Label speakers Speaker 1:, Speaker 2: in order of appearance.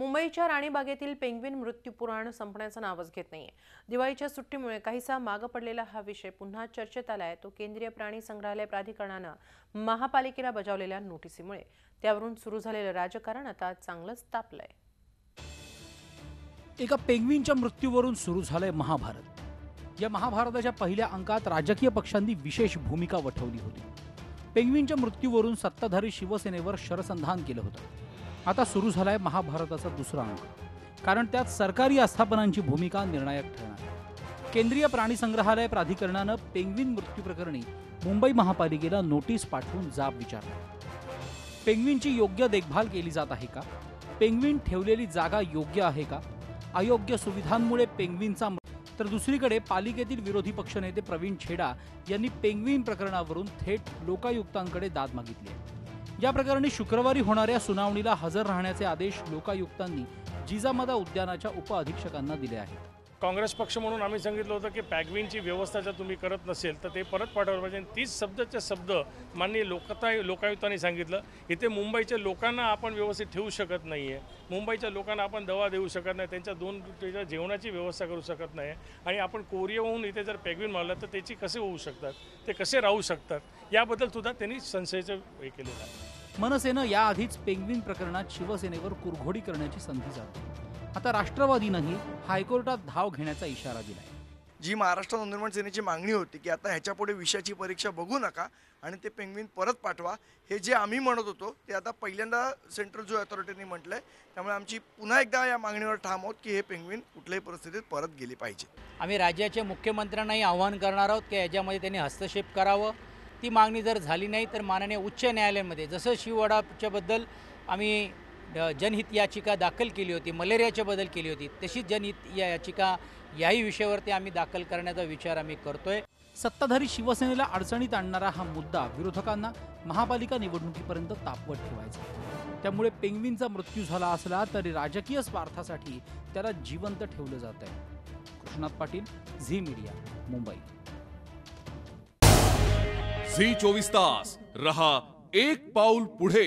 Speaker 1: मुंबईच्या राणीबागेतील पेंग्विन मृत्यू पुराण संपण्याचं नावच घेत नाहीये। दिवाळीच्या सुट्टीमुळे काहीसा मागे पडलेला हा विषय पुन्हा चर्चेत आलाय। तो केंद्रीय प्राणी संग्रहालय प्राधिकरणानं महापालिकेला बजावलेल्या नोटिसीमुळे त्यावरून सुरू झालेलं राजकारण आता चांगलंच तापलंय।
Speaker 2: एका पेंग्विनच्या मृत्यूवरून सुरू झालंय महाभारत। या महाभारताच्या पहिल्या अंकात राजकीय पक्षांनी विशेष भूमिका वठवली होती। पेंग्विनच्या मृत्यूवरून सत्ताधारी शिवसेनेवर शरसंधान केलं होतं। आता सुरू झालाय महाभारताचा दुसरा अंक, कारण त्यात सरकारी आस्थापनांची भूमिका निर्णायक ठरणार। केंद्रीय प्राणी संग्रहालय प्राधिकरणानं पेंग्विन मृत्यू प्रकरणी मुंबई महापालिकेला नोटीस पाठवून जाब विचारला। पेंग्विनची योग्य देखभाल केली जात आहे का? पेंग्विन ठेवलेली जागा योग्य आहे का? अयोग्य सुविधांमुळे पेंग्विनचा तर दुसरीकडे पालिकेतील विरोधी पक्षनेते प्रवीण छेडा यांनी पेंग्विन प्रकरणावरून थेट लोकायुक्तांकडे दाद मागितली आहे। या प्रकरणी शुक्रवारी होणाऱ्या सुनावणीला हजर राहण्याचे आदेश लोकायुक्तांनी जिजामाता उद्यानाच्या उपअधीक्षकांना दिले आहेत।
Speaker 3: काँग्रेस पक्ष म्हणून आम्ही सांगितलं होतं की पेंग्विनची व्यवस्था जर तुम्ही करत नसेल तर ते परत पाठवलं पाहिजे। 30 शब्दाचे शब्द माननीय लोकायुक्तांनी सांगितलं। इथे मुंबईच्या लोकांना आपण व्यवस्थित ठेवू शकत नाही आहे। मुंबईच्या लोकांना आपण दवा देऊ शकत नाही, त्यांच्या जेवणाची व्यवस्था करू शकत नाही आणि आपण कोरियाहून इथे जर पेंग्विन मारलं तर त्याची कसे होऊ शकतात, ते कसे राहू शकतात, याबद्दल सुद्धा त्यांनी संशयाचं हे केलेलं आहे।
Speaker 2: मनसेनं याआधीच पेंग्विन प्रकरणात शिवसेनेवर कुरघोडी करण्याची संधी जाते। आता राष्ट्रवादीनंही हायकोर्टात धाव घेण्याचा इशारा दिलाय।
Speaker 4: जी महाराष्ट्र नवनिर्माण सेनेची मागणी होती की आता ह्याच्यापुढे विषयाची परीक्षा बघू नका आणि ते पेंग्विन परत पाठवा, हे जे आम्ही म्हणत होतो ते आता पहिल्यांदा सेंट्रल झू अथॉरिटीने म्हटलंय। त्यामुळे आमची पुन्हा एकदा या मागणीवर ठाम आहोत की हे पेंग्विन कुठल्याही परिस्थितीत परत गेली पाहिजे।
Speaker 5: आम्ही राज्याच्या मुख्यमंत्र्यांनाही आवाहन करणार आहोत की याच्यामध्ये त्यांनी हस्तक्षेप करावं। ती मागणी जर झाली नाही तर माननीय उच्च न्यायालयामध्ये जसं शिववाडाच्याबद्दल आम्ही जनहित याचिका दाखल केली होती, मलेरियाच्या बद्दल केली होती, तशीच जनहित याचिका याही विषयावरती आम्ही दाखल करण्याचा विचार आम्ही करतोय।
Speaker 2: सत्ताधारी शिवसेनेला अडचणीत आणणारा हा मुद्दा विरोधकांना महापालिका निवडणुकीपर्यंत तापवत ठेवायचा। त्यामुळे पेंग्विनचा मृत्यू झाला असला तरी राजकीय स्वार्थासाठी त्याला जिवंत ठेवलं जात आहे। कृष्णात पाटील, झी मीडिया, मुंबई।
Speaker 6: झी 24 तास रहा एक पाऊल पुढे।